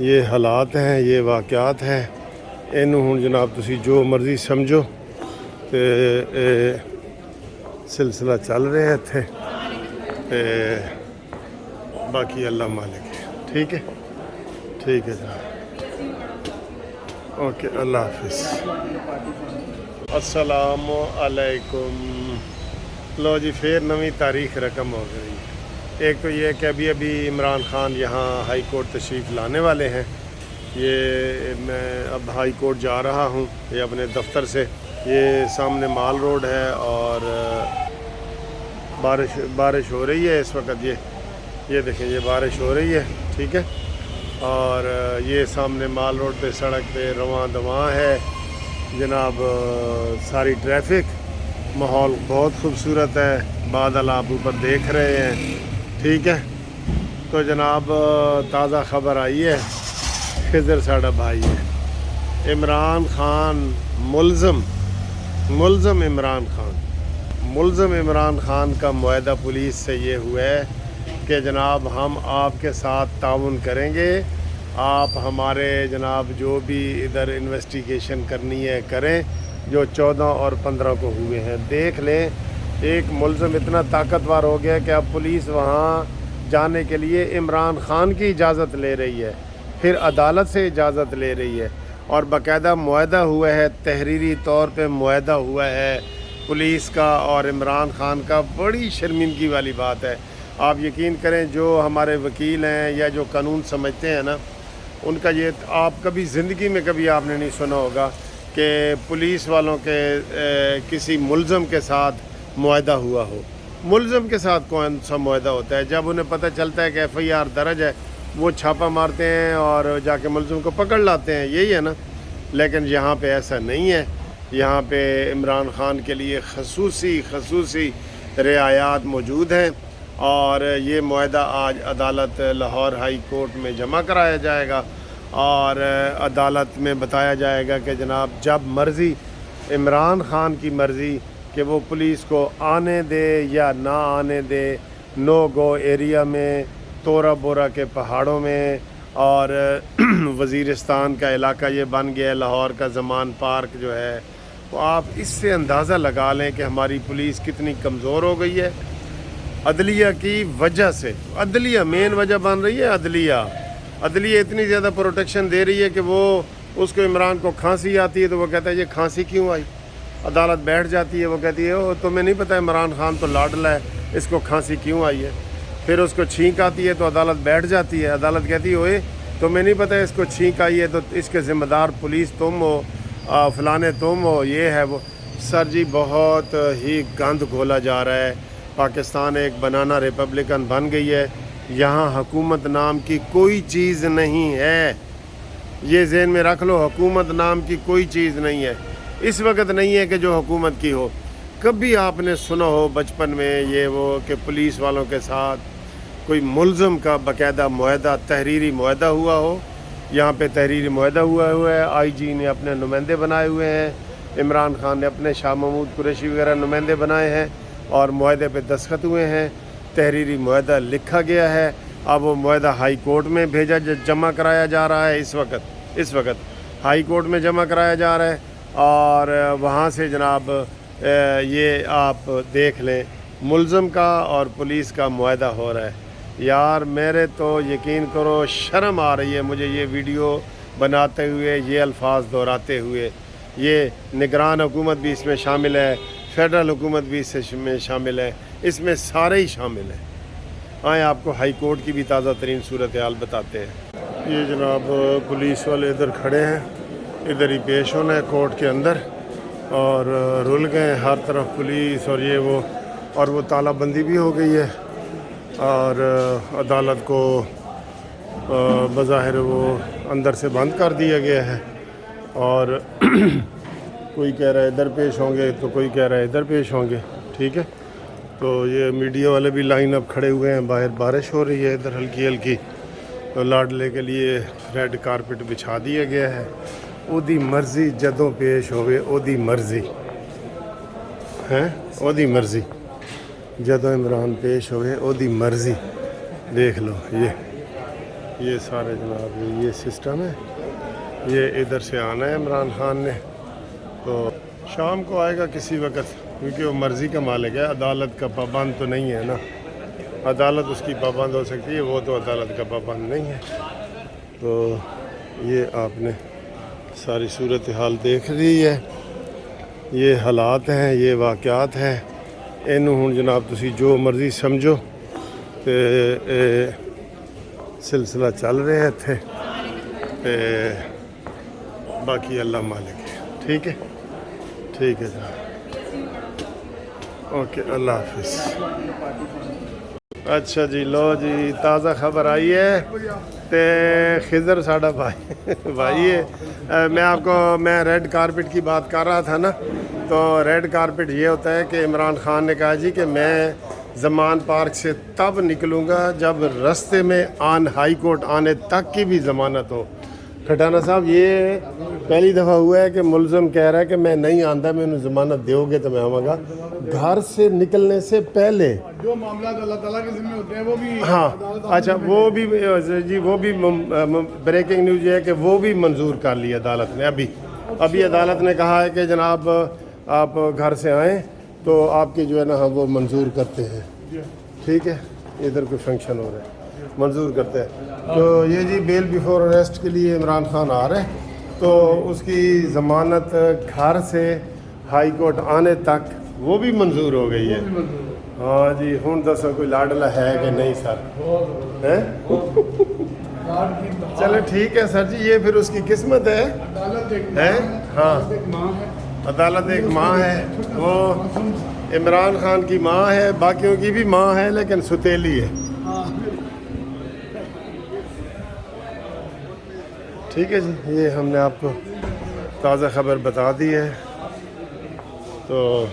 یہ حالات ہیں، یہ واقعات ہیں، اینوں ہن جناب تسی جو مرضی سمجھو تے سلسلہ چل رہا ہے اتھے تے باقی اللہ مالک ہے۔ ٹھیک ہے جناب، اوکے، اللہ حافظ۔ السلام علیکم۔ لو جی، پھر نویں تاریخ رقم ہو گئی۔ ایک تو یہ کہ ابھی عمران خان یہاں ہائی کورٹ تشریف لانے والے ہیں۔ یہ میں اب ہائی کورٹ جا رہا ہوں، یہ اپنے دفتر سے۔ یہ سامنے مال روڈ ہے اور بارش ہو رہی ہے اس وقت۔ یہ دیکھیں، یہ بارش ہو رہی ہے، ٹھیک ہے، اور یہ سامنے مال روڈ پہ سڑک پہ رواں دواں ہے جناب، ساری ٹریفک، ماحول بہت خوبصورت ہے، بادل آپ اوپر دیکھ رہے ہیں، ٹھیک ہے۔ تو جناب تازہ خبر آئی ہے، خضر ساڈا بھائی ہے، عمران خان ملزم عمران خان کا معاہدہ پولیس سے یہ ہوا ہے کہ جناب ہم آپ کے ساتھ تعاون کریں گے، آپ ہمارے جناب جو بھی ادھر انویسٹیگیشن کرنی ہے کریں، جو 14 اور 15 کو ہوئے ہیں۔ دیکھ لیں، ایک ملزم اتنا طاقتور ہو گیا کہ اب پولیس وہاں جانے کے لیے عمران خان کی اجازت لے رہی ہے، پھر عدالت سے اجازت لے رہی ہے، اور باقاعدہ معاہدہ ہوا ہے، تحریری طور پہ معاہدہ ہوا ہے پولیس کا اور عمران خان کا۔ بڑی شرمندگی والی بات ہے۔ آپ یقین کریں، جو ہمارے وکیل ہیں یا جو قانون سمجھتے ہیں نا، ان کا یہ آپ کبھی زندگی میں کبھی آپ نے نہیں سنا ہوگا کہ پولیس والوں کے کسی ملزم کے ساتھ معاہدہ ہوا ہو۔ ملزم کے ساتھ کون سا معاہدہ ہوتا ہے؟ جب انہیں پتہ چلتا ہے کہ FIR درج ہے، وہ چھاپہ مارتے ہیں اور جا کے ملزم کو پکڑ لاتے ہیں، یہی ہے نا۔ لیکن یہاں پہ ایسا نہیں ہے، یہاں پہ عمران خان کے لیے خصوصی رعایات موجود ہیں، اور یہ معاہدہ آج عدالت لاہور ہائی کورٹ میں جمع کرایا جائے گا، اور عدالت میں بتایا جائے گا کہ جناب جب مرضی، عمران خان کی مرضی کہ وہ پولیس کو آنے دے یا نہ آنے دے، نو گو ایریا میں، تورا بورا کے پہاڑوں میں، اور وزیرستان کا علاقہ یہ بن گیا ہے، لاہور کا زمان پارک جو ہے، تو آپ اس سے اندازہ لگا لیں کہ ہماری پولیس کتنی کمزور ہو گئی ہے عدلیہ کی وجہ سے۔ عدلیہ مین وجہ بن رہی ہے، عدلیہ اتنی زیادہ پروٹیکشن دے رہی ہے کہ وہ اس کو، عمران کو کھانسی آتی ہے تو وہ کہتا ہے یہ کھانسی کیوں آئی، عدالت بیٹھ جاتی ہے، وہ کہتی ہے او تمہیں نہیں پتہ عمران خان تو لاڈلا ہے، اس کو کھانسی کیوں آئی ہے۔ پھر اس کو چھینک آتی ہے تو عدالت بیٹھ جاتی ہے، عدالت کہتی ہے اوئے تمہیں نہیں پتہ اس کو چھینک آئی ہے تو اس کے ذمہ دار پولیس تم ہو، فلانے تم ہو، یہ ہے وہ۔ سر جی، بہت ہی گند گھولا جا رہا ہے۔ پاکستان ایک بنانا ریپبلکن بن گئی ہے، یہاں حکومت نام کی کوئی چیز نہیں ہے، یہ ذہن میں رکھ لو، حکومت نام کی کوئی چیز نہیں ہے، اس وقت نہیں ہے کہ جو حکومت کی ہو۔ کبھی آپ نے سنا ہو بچپن میں یہ وہ کہ پولیس والوں کے ساتھ کوئی ملزم کا باقاعدہ معاہدہ، تحریری معاہدہ ہوا ہو؟ یہاں پہ تحریری معاہدہ ہوا ہے، IG نے اپنے نمائندے بنائے ہوئے ہیں، عمران خان نے اپنے شاہ محمود قریشی وغیرہ نمائندے بنائے ہیں، اور معاہدے پہ دستخط ہوئے ہیں، تحریری معاہدہ لکھا گیا ہے۔ اب وہ معاہدہ ہائی کورٹ میں جمع کرایا جا رہا ہے، اس وقت ہائی کورٹ میں جمع کرایا جا رہا ہے، اور وہاں سے جناب یہ آپ دیکھ لیں، ملزم کا اور پولیس کا معاہدہ ہو رہا ہے۔ یار میرے تو یقین کرو شرم آ رہی ہے مجھے یہ ویڈیو بناتے ہوئے، یہ الفاظ دہراتے ہوئے۔ یہ نگران حکومت بھی اس میں شامل ہے، فیڈرل حکومت بھی اس میں شامل ہے، اس میں سارے ہی شامل ہیں۔ آئیں آپ کو ہائی کورٹ کی بھی تازہ ترین صورتحال بتاتے ہیں۔ یہ جناب پولیس والے ادھر کھڑے ہیں، ادھر ہی پیش ہونا ہے کورٹ کے اندر، اور رل گئے ہر طرف پولیس اور یہ وہ، اور وہ تالہ بندی بھی ہو گئی ہے، اور عدالت کو بظاہر وہ اندر سے بند کر دیا گیا ہے، اور کوئی کہہ رہا ہے ادھر پیش ہوں گے تو کوئی کہہ رہا ہے ادھر پیش ہوں گے، ٹھیک ہے۔ تو یہ میڈیا والے بھی لائن اپ کھڑے ہوئے ہیں، باہر بارش ہو رہی ہے ادھر ہلکی ہلکی، تو لاڈلے کے لیے ریڈ کارپٹ بچھا دیا گیا ہے۔ اودی مرضی جدوں پیش ہوئے، اودی مرضی ہے، اودی مرضی جدوں عمران پیش ہوئے، اودی مرضی۔ دیکھ لو، یہ سارے جناب یہ سسٹم ہے، یہ ادھر سے آنا ہے عمران خان نے، تو شام کو آئے گا کسی وقت، کیونکہ وہ مرضی کا مالک ہے، عدالت کا پابند تو نہیں ہے نا، عدالت اس کی پابند ہو سکتی ہے، وہ تو عدالت کا پابند نہیں ہے۔ تو یہ آپ نے ساری صورتحال دیکھ رہی ہے، یہ حالات ہیں، یہ واقعات ہیں، اینو ہن جناب تسی جو مرضی سمجھو تے سلسلہ چل رہے ہیں تھے تے باقی اللہ مالک ہے۔ ٹھیک ہے، ٹھیک ہے جناب، اوکے، اللہ حافظ۔ اچھا جی، لو جی تازہ خبر آئی ہے تے خضر ساڈا بھائی ہے۔ میں ریڈ کارپٹ کی بات کر رہا تھا نا، تو ریڈ کارپٹ یہ ہوتا ہے کہ عمران خان نے کہا جی کہ میں زمان پارک سے تب نکلوں گا جب رستے میں ہائی کورٹ آنے تک کی بھی ضمانت ہو۔ کھٹانا صاحب، یہ پہلی دفعہ ہوا ہے کہ ملزم کہہ رہا ہے کہ میں نہیں آندا، میں انہیں ضمانت دیو گے تو میں آواں گا۔ گھر سے نکلنے سے پہلے جو معاملات اللہ تعالیٰ کے ذمہ ہوتے ہیں وہ بھی، ہاں اچھا، وہ بھی جی، وہ بھی بریکنگ نیوز یہ ہے کہ وہ بھی منظور کر لی عدالت نے۔ ابھی عدالت نے کہا ہے کہ جناب آپ گھر سے آئیں تو آپ کی جو ہے نا وہ منظور کرتے ہیں۔ ٹھیک ہے، ادھر کوئی فنکشن ہو رہا ہے، منظور کرتے ہیں۔ تو یہ جی بیل بیفور اریسٹ کے لیے عمران خان آ رہے ہیں، تو اس کی ضمانت گھر سے ہائی کورٹ آنے تک وہ بھی منظور ہو گئی ہے۔ ہاں جی، ہوں دسو کوئی لاڈلا ہے کہ نہیں سر؟ چلو ٹھیک ہے سر جی، یہ پھر اس کی قسمت ہے۔ ہاں، عدالت ایک ماں ہے، وہ عمران خان کی ماں ہے، باقیوں کی بھی ماں ہے لیکن ستیلی ہے۔ ٹھیک ہے جی، یہ ہم نے آپ کو تازہ خبر بتا دی ہے، تو